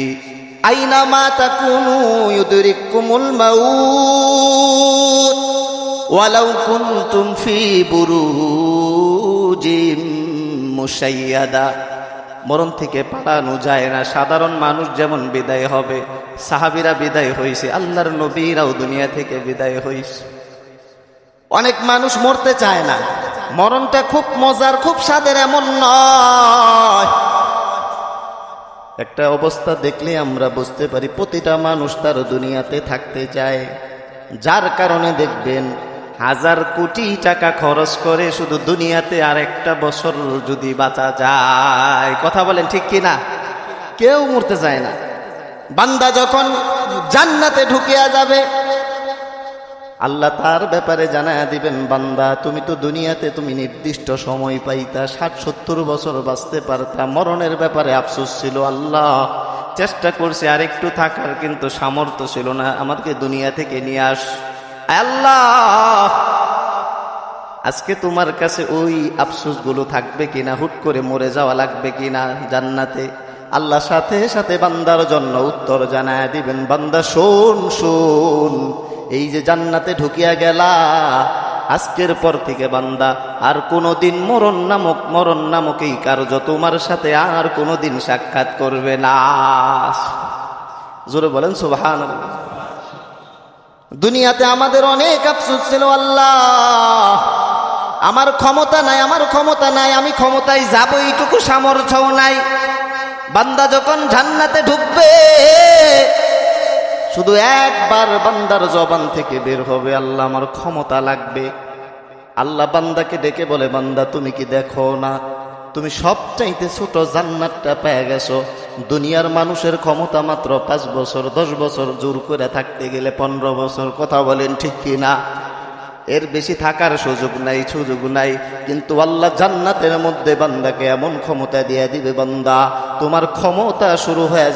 আইনা মা তাকুনু ইউদরিকুমুল মাউত ওয়ালাউ কুনতুম ফি বুরুজিম মুশাইয়াদা। মরণ থেকে পালানো যায় না। সাধারণ মানুষ যেমন বিদায় হবে, সাহাবীরা বিদায় হয়েছে, আল্লাহর নবীরাও দুনিয়া থেকে বিদায় হয়েছে। অনেক মানুষ মরতে চায় না, মরণটা খুব মজার, খুব স্বাদের এমন নয়। একটা অবস্থা দেখলে আমরা বুঝতে পারি প্রতিটা মানুষ তার দুনিয়াতে থাকতে চায়। যার কারণে দেখবেন হাজার কোটি টাকা খরচ করে শুধু দুনিয়াতে আর একটা বছর যদি বাঁচা যায়। কথা বলেন ঠিক কিনা? কেউ মরতে চায় না। বান্দা যখন জান্নাতে ঢুকিয়া যাবে আল্লাহ তার ব্যাপারে জানায়া দিবেন, বান্দা তুমি তো দুনিয়াতে তুমি নির্দিষ্ট সময় পাইতা, 60-70 বছর বাঁচতে পারতা, মরণের ব্যাপারে আফসোস ছিল। আল্লাহ চেষ্টা করছে আরেকটু থাকার, কিন্তু সামর্থ্য ছিল না, আমাকে দুনিয়া থেকে নিয়ে আস। আল্লাহ আজকে তোমার কাছে ওই আফসোস গুলো থাকবে কিনা, হুট করে মরে যাওয়া লাগবে কিনা জান্নাতে? আল্লাহ সাথে সাথে বান্দার জন্য উত্তর জানায়া দিবেন, বান্দা শোন শোন, এই যে জান্নাতে ঢুকিয়া গেলা, আজকের পর থেকে বান্দা আর কোনোদিন মরণ নামক এই কার্য তোমার সাথে আর কোনোদিন সাক্ষাৎ করবে না। জোরে বলেন সুবহানাল্লাহ। দুনিয়াতে আমাদের অনেক আফসোস ছিল, আল্লাহ আমার ক্ষমতা নাই, আমার ক্ষমতা নাই, আমি ক্ষমতায় যাব এইটুকু সামর্থ্যও নাই। বান্দা যখন জান্নাতে ঢুকবে শুধু একবার বান্দার জবান থেকে বের হবে, আল্লাহ আমার ক্ষমতা লাগবে। আল্লাহ বান্দাকে ডেকে বলে, বান্দা তুমি কি দেখো না তুমি সবচাইতে ছোট জান্নাতটা পেয়ে গেছো? দুনিয়ার মানুষের ক্ষমতা মাত্র 5 বছর, 10 বছর, জোর করে থাকতে গেলে 15 বছর। কথা বলেন ঠিক কিনা? এর বেশি থাকার সুযোগ নাই। কিন্তু আল্লাহ জান্নাতের মধ্যে বান্দাকে এমন ক্ষমতা দিয়ে দিবে, বান্দা তোমার ক্ষমতা শুরু হয়ে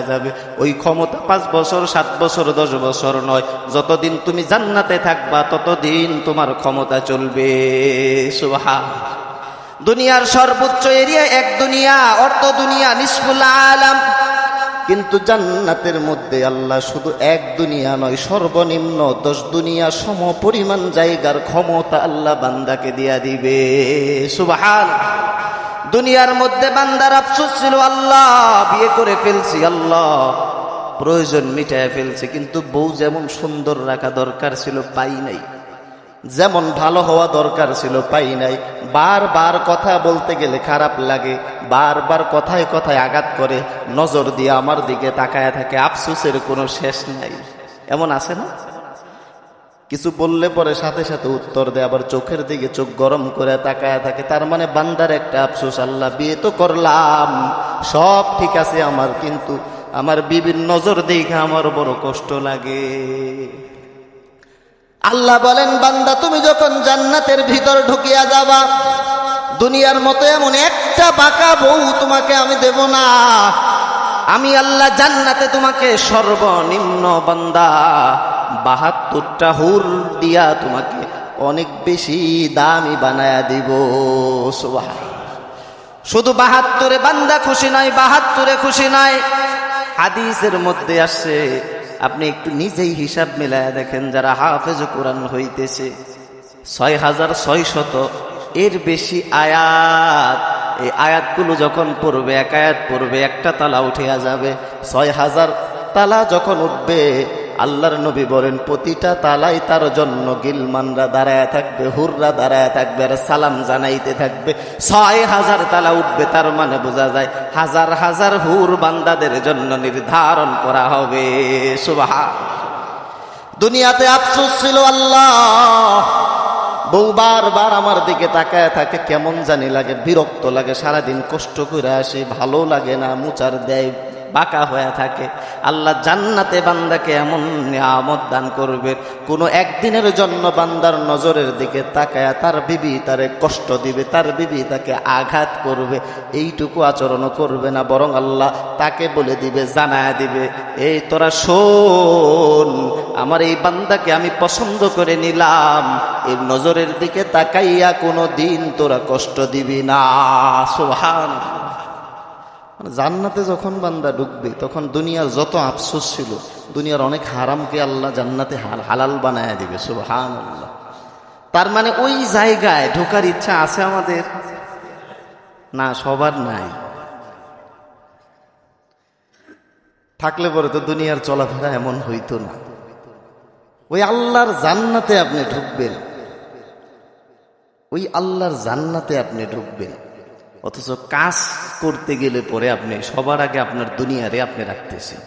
যাবে। ওই ক্ষমতা 5 বছর, 7 বছর, 10 বছর নয়, যতদিন তুমি জান্নাতে থাকবা ততদিন তোমার ক্ষমতা চলবে। সুবহানাল্লাহ। দুনিয়ার সর্বোচ্চ এরিয়া এক দুনিয়া, অর্ধ দুনিয়া, নিসফুল আলাম। কিন্তু জান্নাতের মধ্যে আল্লাহ শুধু এক দুনিয়া নয়, সর্বনিম্ন 10 দুনিয়া সম পরিমাণ জায়গার ক্ষমতা আল্লাহ বান্দাকে দিয়া দিবে। সুবহানাল্লাহ। দুনিয়ার মধ্যে বান্দার আফসোস ছিল, আল্লাহ বিয়ে করে ফেলছি, আল্লাহ প্রয়োজন মিটায় ফেলছি, কিন্তু বউ যেমন সুন্দর রাখা দরকার ছিল পাই নাই, যেমন ভালো হওয়া দরকার ছিল পাই নাই। বারবার কথা বলতে গেলে খারাপ লাগে, বারবার কথায় কথায় আঘাত করে, নজর দিয়ে আমার দিকে তাকায় থাকে, আফসোসের কোনো শেষ নাই। এমন আছে না? কিছু বললে পরে সাথে সাথে উত্তর দেয়, আবার চোখের দিকে চোখ গরম করে তাকায় থাকে। তার মানে বান্দার একটা আফসোস, আল্লাহ বিয়ে তো করলাম, সব ঠিক আছে আমার, কিন্তু আমার বিবির নজর দেখে আমার বড় কষ্ট লাগে। আল্লাহ বলেন, বান্দা তুমি যখন জান্নাতের ভিতর ঢুকিয়া যাবা, দুনিয়ার মতো এমন একটা বাঁকা বউ তোমাকে আমি দেব না। আমি আল্লাহ জান্নাতে তোমাকে সর্বনিম্ন বান্দা 72টা হুর দিয়া তোমাকে অনেক বেশি দামি বানায়া দিব। সুবহান। শুধু 72 বান্দা খুশি নয়, 72 খুশি নয়, হাদিসের মধ্যে আসছে, আপনি একটু নিজেই হিসাব মিলায়া দেখেন, যারা হাফেজ কোরআন হইতেছে 6600 এর বেশি আয়াত, এই আয়াতগুলো যখন পড়বে, এক আয়াত পড়বে একটা তালা উঠিয়া যাবে। 6000 তালা যখন উঠবে, আল্লাহর নবী বলেন প্রতিটা তালাই তার জন্য গিলমানরা দাঁড়ায় থাকবে, হুররা দাঁড়ায় থাকবে আর সালাম জানাইতে থাকবে। 6000 তালা উঠবে, তার মানে বোঝা যায় হাজার হাজার হুর বান্দাদের জন্য নির্ধারণ করা হবে। সুবহান। দুনিয়াতে আফসোস ছিল, আল্লাহ বউ বারবার আমার দিকে তাকায় থাকে, কেমন জানি লাগে, বিরক্ত লাগে, সারাদিন কষ্ট করে আসে, ভালো লাগে না, মুচার দেয়, বাঁকা হয়ে থাকে। আল্লাহ জান্নাতে বান্দাকে এমন নিয়ামত দান করবে, কোনো একদিনের জন্য বান্দার নজরের দিকে তাকায় তার বিবি তারে কষ্ট দিবে, তার বিবি তাকে আঘাত করবে, এইটুকু আচরণও করবে না, বরং আল্লাহ তাকে বলে দিবে, জানায় দিবে, এই তোরা শোন, আমার এই বান্দাকে আমি পছন্দ করে নিলাম, এর নজরের দিকে তাকাইয়া কোনো দিন তোরা কষ্ট দিবি না। সুবহানাল্লাহ। জান্নাতে যখন বান্দা ঢুকবে, তখন দুনিয়ার যত আফসোস ছিল, দুনিয়ার অনেক হারামকে আল্লাহ জান্নাতে হালাল বানায় দিবে। সুবহানাল্লাহ। তার মানে ওই জায়গায় ঢোকার ইচ্ছা আছে আমাদের? না, সবার নাই। থাকলে পরে তো দুনিয়ার চলাফেরা এমন হইতো না। ওই আল্লাহর জান্নাতে আপনি ঢুকবেন, ওই আল্লাহর জান্নাতে আপনি ঢুকবেন, অথচ কাজ করতে গেলে পরে আপনি সবার আগে আপনার দুনিয়ারে আপনি রাখতেছেন।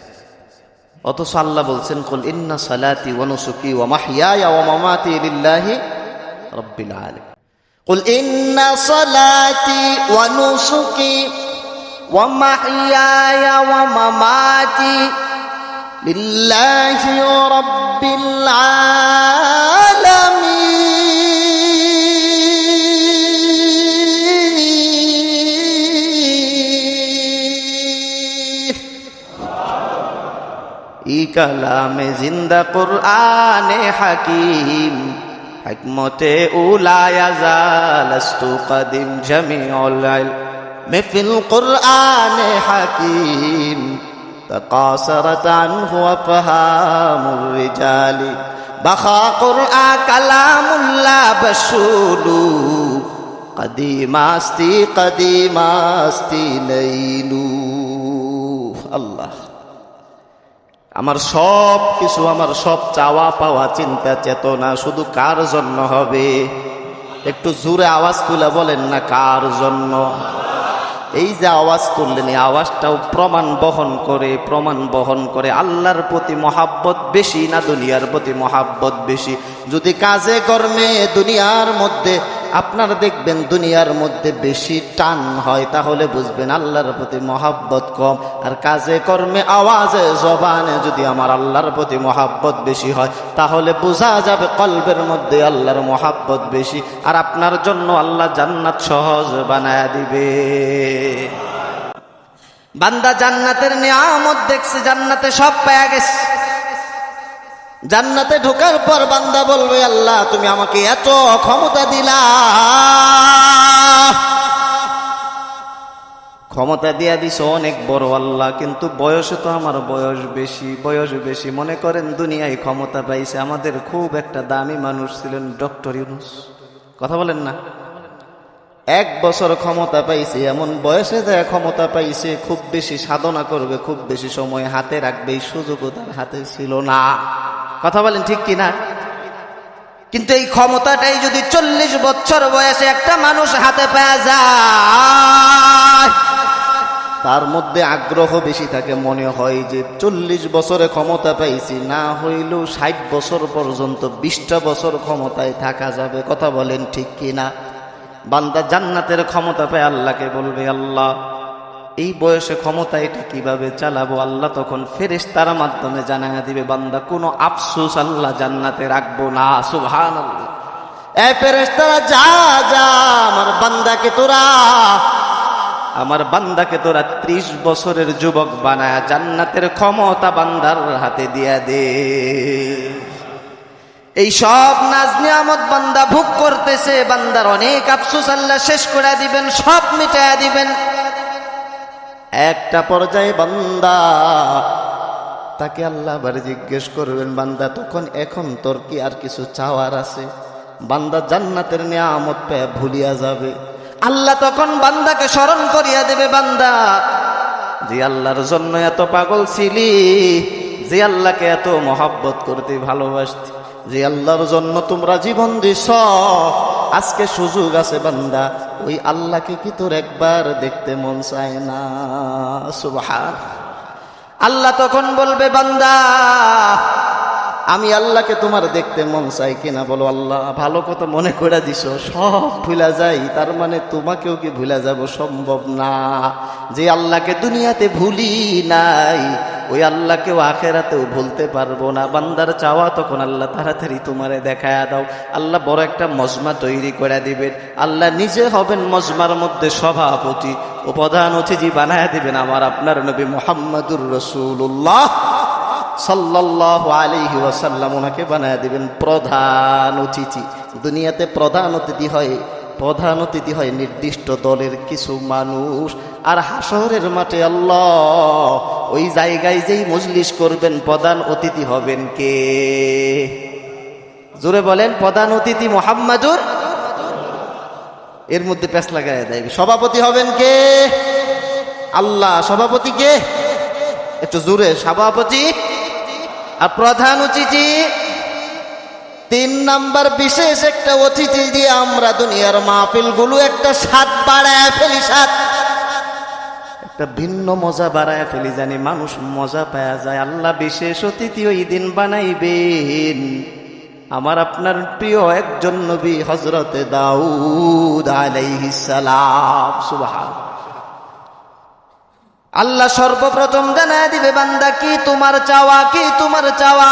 অথচ আল্লাহ বলছেন, কুল ইন্না সালাতি ওয়া নুসুকি ওয়া মাহইয়ায়া ওয়া মামাতি লিল্লাহি রাব্বিল আলামিন। কুল ইন্না সালাতি ওয়া নুসুকি ওয়া মাহইয়ায়া ওয়া মামাতি লিল্লাহি রাব্বিল আলামিন। কালামে জিন্দা কুরআনে হাকিম, হিকমতে উলায়া জালাস্তু কদিম জামিউল ইলম ফিল কুরআনে হাকিম, তাকাসারাত আনহু আফহামুর রিজালি, বাখা কুরআন কালামুল্লাহ বাসুলু, কদিমাস্তি লাইলু। আল্লাহ, আমার সব কিছু, আমার সব চাওয়া পাওয়া, চিন্তা চেতনা শুধু কার জন্য হবে? একটু জোরে আওয়াজ তুলে বলেন না, কার জন্য? এই যে আওয়াজ তুললেন, এই আওয়াজটাও প্রমাণ বহন করে আল্লাহর প্রতি মহাব্বত বেশি না দুনিয়ার প্রতি মহাব্বত বেশি? যদি কাজে কর্মে দুনিয়ার মধ্যে আপনার দেখবেন দুনিয়ার মধ্যে বেশি টান হয়, তাহলে বুঝবেন আল্লাহর প্রতি মহাব্বত কম। আর কাজে কর্মে আওয়াজে জবানে যদি আমার আল্লাহর প্রতি মহাব্বত বেশি হয়, তাহলে বোঝা যাবে কলবের মধ্যে আল্লাহর মহাব্বত বেশি। আর আপনার জন্য আল্লাহ জান্নাত সহজ বানায়া দিবে। বান্দা জান্নাতের নিয়ামত দেখছে, জান্নাতে সব পেয়ে গেছে। জান্নাতে ঢোকার পর বান্দা বলবে, আল্লাহ তুমি আমাকে এত ক্ষমতা দিলা, ক্ষমতা দিয়া দিছো অনেক বড় আল্লাহ, কিন্তু বয়সে তো আমার বয়স বেশি। মনে করেন দুনিয়ায় ক্ষমতা পাইছে, আমাদের খুব একটা দামি মানুষ ছিলেন ডক্টর ইউনূস, কথা বলেন না, 1 বছর ক্ষমতা পাইছে, এমন বয়সে যায় ক্ষমতা পাইছে, খুব বেশি সাধনা করবে, খুব বেশি সময় হাতে রাখবে, এই সুযোগও তার হাতে ছিল না, কথা বলেন ঠিক কিনা? কিন্তু এই ক্ষমতাটাই যদি 40 বছর বয়সে একটা মানুষ হাতে পেয়ে যায়, তার মধ্যে আগ্রহ বেশি থাকে, মনে হয় যে 40 বছরে ক্ষমতা পাইছি, না হইলেও 60 বছর পর্যন্ত 20টা বছর ক্ষমতায় থাকা যাবে, কথা বলেন ঠিক কিনা? বান্দা জান্নাতের ক্ষমতা পেয়ে আল্লাহকে বলবে, আল্লাহ এই বয়সে ক্ষমতা এটা কিভাবে চালাবো? আল্লাহ তখন ফেরেশতার মাধ্যমে জানায়া দিবে, বান্দা কোনো আফসোস আল্লাহ জান্নাতে রাখবো না। সুবহানাল্লাহ। এই ফেরেশতারা, যা যা আমার বান্দাকে তোরা আমার বান্দাকে তোরা 30 বছরের যুবক বানায় জান্নাতের ক্ষমতা বান্দার হাতে দিয়া দে। এই সব নাজ নিয়ামত বান্দা ভোগ করতেছে, বান্দার অনেক আফসোস আল্লাহ শেষ করে দিবেন, সব মিটায়া দিবেন। একটা পর্যায়ে বান্দা তাকে আল্লাহ আবার জিজ্ঞেস করবেন, বান্দা তখন এখন তোর কি আর কিছু চাওয়ার আছে? বান্দা জান্নাতের নিয়ামত পেয়ে ভুলিয়া যাবে। আল্লাহ তখন বান্দাকে স্মরণ করিয়া দেবে, বান্দা যে আল্লাহর জন্য এত পাগল ছিলি, যে আল্লাহকে এত মহব্বত করতে ভালোবাসতি, যে আল্লাহর জন্য তোমরা জীবন দিছ, আজকে সুযোগ আছে বান্দা, ওই আল্লাহকে কি তোর একবার দেখতে মন চায় না? সুবহান। আল্লাহ তখন বলবে, বান্দা আমি আল্লাহকে তোমার দেখতে মন চাই কিনা বলো। আল্লাহ ভালো কথা মনে করে দিছ, সব ভুলা যাই, তার মানে তোমাকেও কি ভুলা যাব? সম্ভব না। যে আল্লাহকে দুনিয়াতে ভুলি নাই, ওই আল্লাহকেও আখেরাতেও ভুলতে পারবো না। বান্দার চাওয়া তখন আল্লাহ তাড়াতাড়ি তোমারে দেখায়া দাও। আল্লাহ বড় একটা মজমা তৈরি করে দিবেন, আল্লাহ নিজে হবেন মজমার মধ্যে সভাপতি ও প্রধান অতিথি বানায় দিবেন আমার আপনার নবী মুহাম্মদুর রাসূলুল্লাহ সাল্লাল্লাহু আলাইহি ওয়াসাল্লাম, ওনাকে বানায় দিবেন প্রধান অতিথি। দুনিয়াতে প্রধান অতিথি হয় নির্দিষ্ট দলের কিছু মানুষ, আর হাশরের মাঠে আল্লাহ ওই জায়গায় যেই মজলিস করবেন প্রধান অতিথি হবেন কে? জোরে বলেন, প্রধান অতিথি মুহাম্মাদুর। এর মধ্যে পেছ লাগায় দেয়, সভাপতি হবেন কে? আল্লাহ। সভাপতি কে? একটু জোরে, সভাপতি। আর প্রধান অতিথি 3 নাম্বার বিশেষ একটা অতিথি দিয়ে আমরা দুনিয়ার মাহফিলগুলো একটা স্বাদ বাড়ায় ফেলি, স্বাদ একটা ভিন্ন মজা বাড়ায় ফেলি, জানি মানুষ মজা পাওয়া যায়। আল্লাহ বিশেষ অতিথি ওই দিন বানাইবেন আমার আপনার প্রিয় একজন নবী হযরতে দাউদ আলাইহিস সালাম। সুবহান। আল্লাহ সর্বপ্রথম জানায় দিবে, বান্দা কি তোমার চাওয়া, কি তোমার চাওয়া?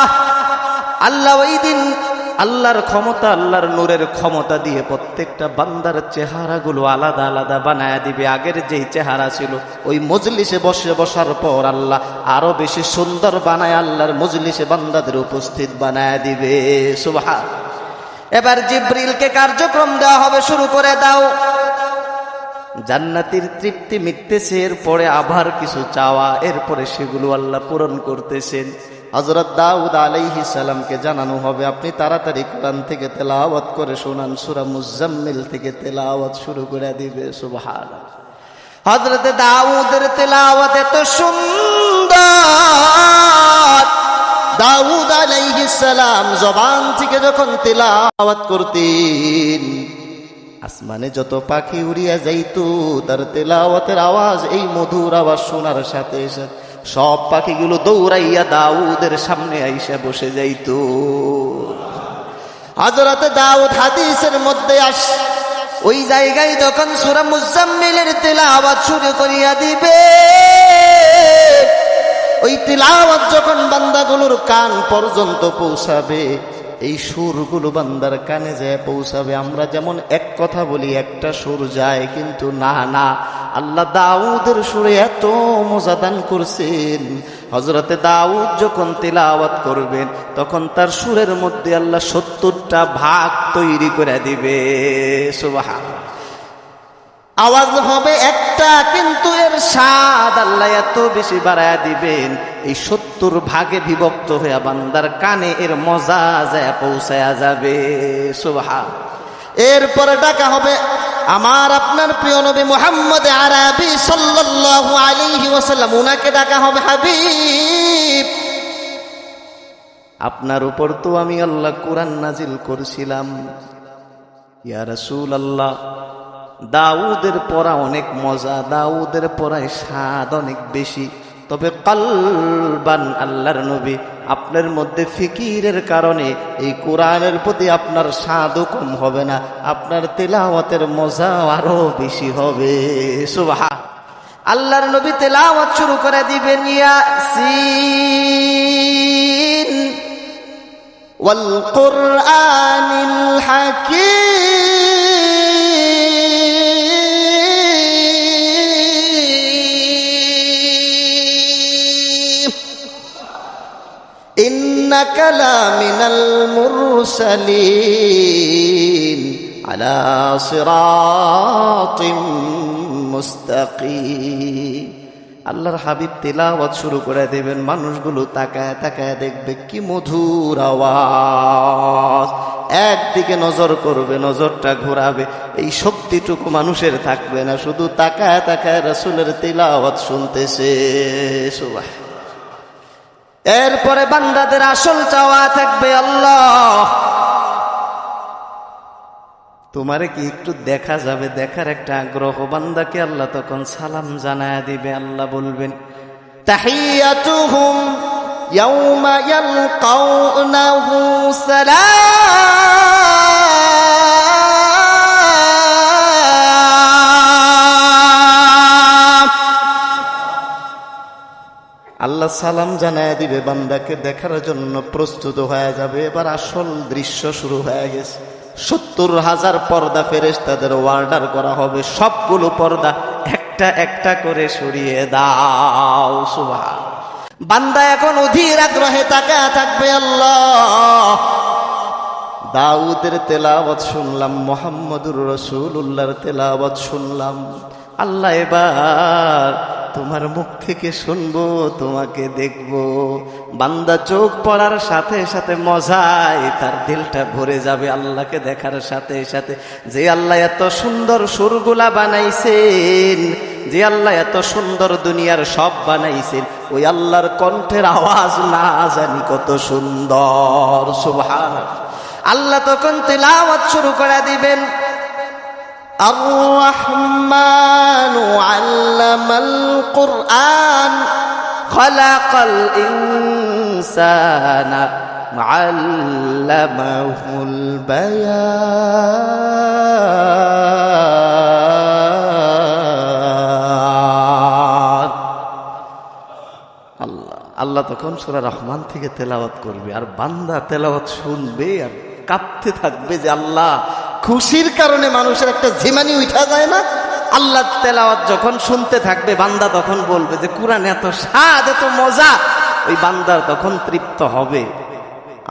আল্লাহ ওই দিন আল্লাহর ক্ষমতা, আল্লাহর নূরের ক্ষমতা দিয়ে প্রত্যেকটা বান্দার চেহারাগুলো আলাদা আলাদা বানায় দিবে। আগের যেই চেহারা ছিল ওই মজলিসে বসার পর আল্লাহ আরো বেশি সুন্দর বানায় আল্লাহর মজলিসে বান্দাদের উপস্থিত বানায় দিবে। সুবহান। এবার জিবরিলকে কার্যক্রম দেওয়া হবে, শুরু করে দাও। জান্নাতের তৃপ্তি মিটতেছে, এরপরে আবার কিছু চাওয়া, এরপরে সেগুলো আল্লাহ পূরণ করতেছেন। হযরত দাউদ আলাইহিস সালামকে জানানো হবে, আপনি তাড়াতাড়ি কোরআন থেকে তেলাওয়াত করে শোনান। সূরা মুজাম্মিল থেকে তেলাওয়াত শুরু করে দিবে। সুবহানাল্লাহ। হযরত দাউদের তেলাওয়াত এত সুন্দর, দাউদ আলাইহিস সালাম জবান থেকে যখন তেলাওয়াত করতেন, আসমানে যত পাখি উড়িয়া যাইতো তার তেলাওয়াতের আওয়াজ, এই মধুর আওয়াজ শোনার সাথে সাথে সব পাখিগুলো দৌড়াইয়া দাউদের সামনে আইসা বসে যাইতো। হযরত দাউদ হাদিসের মধ্যে ওই জায়গায় যখন সূরা মুজাম্মিলের তেলাওয়াত শুরু করিয়া দিবে, ওই তেলাওয়াত যখন বান্দাগুলোর কান পর্যন্ত পৌঁছাবে, এই সুরগুলো বান্দার কানে যায় পৌঁছাবে। আমরা যেমন এক কথা বলি, একটা সুর যায়, কিন্তু না, আল্লাহ দাউদের সুরে এত মজা দান করছেন। হযরতে দাউদ যখন তিলাওয়াত করবেন তখন তার সুরের মধ্যে আল্লাহ 70টা ভাগ তৈরি করে দিবে। সুবহানাল্লাহ। আওয়াজ হবে একটা, কিন্তু এর স্বাদ আল্লাহ এত বেশি বাড়ায়া দিবেন, এই 70 ভাগে বিভক্ত হয়ে বান্দার কানে এর মজা যায় পৌঁছায়া যাবে। সুবহানাল্লাহ। এরপরে ডাকা হবে আমার আপনার প্রিয় নবী মুহাম্মদ আরবি সাল্লাল্লাহু আলাইহি ওয়াসাল্লাম, উনাকে ডাকা হবে হাবিব, আপনার উপর তো আমি আল্লাহ কোরআন নাজিল করেছিলাম। ইয়া রাসূলুল্লাহ, দাউদের পড়া অনেক মজা, দাউদের পড়ায় স্বাদ অনেক বেশি, তবে কলবান আল্লাহর নবী আপনার মধ্যে ফিকিরের কারণে এই কোরআনের প্রতি আপনার স্বাদও কম হবে না, আপনার তেলাওয়াতের মজা আরো বেশি হবে। সুবহান। আল্লাহর নবী তেলাওয়াত শুরু করে দিবেন, ইয়াসিন ওয়াল কুরআনিল হাকীম ইন্নাকা লামিনাল মুরসালিন আলা সিরাতিম মুস্তাকিম। আল্লাহর হাবিব তিলাওয়াত শুরু করে দেবেন, মানুষগুলো তাকায় তাকায় দেখবে কি মধুর আওয়াজ। একদিকে নজর করবে, নজরটা ঘোরাবে, এই শক্তিটুকু মানুষের থাকবে না, শুধু তাকায় তাকায় রাসূলের তিলাওয়াত শুনতেছে। সুবহান। এরপরে বান্দাদের আসল চাওয়া থাকবে, আল্লাহ তোমারে কি একটু দেখা যাবে, দেখার একটা আগ্রহ। বান্দাকে আল্লাহ তখন সালাম জানায় দিবে। আল্লাহ বলবেন, তাহিয়াতুহুম ইয়াউমা ইয়ালকাউনাহু সালাম। আল্লাহ সালাম জানায় দিবে, বান্দাকে দেখার জন্য প্রস্তুত হয়ে যাবে। এবার আসল দৃশ্য শুরু হয়ে গেছে। 70,000 পর্দা ফেরেশতাদের অর্ডার করা হবে, সবগুলো পর্দা একটা একটা করে সরিয়ে দাও। সুবহান। বান্দা এখন অধীর আগ্রহে তাকায় থাকবে, আল্লাহ দাউদের তেলাওয়াত শুনলাম, মুহাম্মদুর রাসূলুল্লাহর তেলাওয়াত শুনলাম, আল্লাহ এবার তোমার মুখ থেকে শুনবো, তোমাকে দেখবো। বান্দা চোখ পড়ার সাথে সাথে মজায় তার দিলটা ভরে যাবে আল্লাহকে দেখার সাথে সাথে। যে আল্লাহ এত সুন্দর সুরগুলা বানাইছেন, যে আল্লাহ এত সুন্দর দুনিয়ার সব বানাইছেন, ওই আল্লাহর কণ্ঠের আওয়াজ না জানি কত সুন্দর। সুবহান। আল্লাহ তখন তিলাওয়াত শুরু করে দিবেন, আর-রহমানু আল্লামাল কুরআন খালাকাল ইনসানা আল্লামাহুল বায়ান। আল্লাহ তখন সূরা রহমান থেকে তেলাওয়াত করবে, আর বান্দা তেলাওয়াত শুনবে আর কাঁপতে থাকবে যে আল্লাহ খুশির কারণে মানুষের একটা ঝিমানি উঠা যায় না। আল্লাহ তেলাওয়াত যখন শুনতে থাকবে, বান্দা তখন বলবে যে কুরআন এত স্বাদ, এত মজা। ওই বান্দার তখন তৃপ্ত হবে,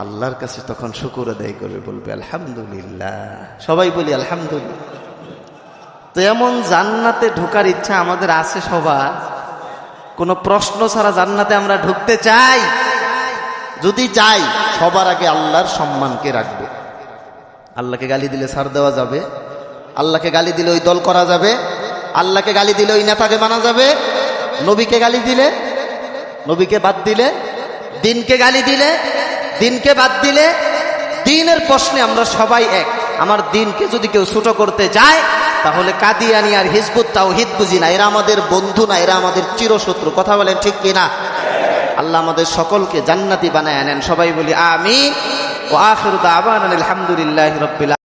আল্লাহর কাছে তখন শুকর আদায় করবে, বলবে আলহামদুলিল্লাহ। সবাই বলি আলহামদুলিল্লাহ। তো এমন জান্নাতে ঢোকার ইচ্ছা আমাদের আছে সবার? কোনো প্রশ্ন ছাড়া জান্নাতে আমরা ঢুকতে চাই? যদি চাই, সবার আগে আল্লাহর সম্মানকে রাখবে। আল্লাহকে গালি দিলে ছাড় দেওয়া যাবে? আল্লাহকে গালি দিলে ওই দল করা যাবে? আল্লাহকে গালি দিলে ওই নেতাকে মানা যাবে? নবীকে গালি দিলে, নবীকে বাদ দিলে, দিনকে গালি দিলে, দিনকে বাদ দিলে, দিনের প্রশ্নে আমরা সবাই এক। আমার দিনকে যদি কেউ ছোট করতে যায়, তাহলে কাদিয়ানী আর হিজবুত তাওহীদ বুঝি না, এরা আমাদের বন্ধু না, এরা আমাদের চিরশত্রু। কথা বলেন ঠিক কিনা? আল্লাহ আমাদের সকলকে জান্নাতি বানায় নেন। সবাই বলি আমিন। ওয়া আখিরু দাওয়ানা আলহামদুলিল্লাহি রাব্বিল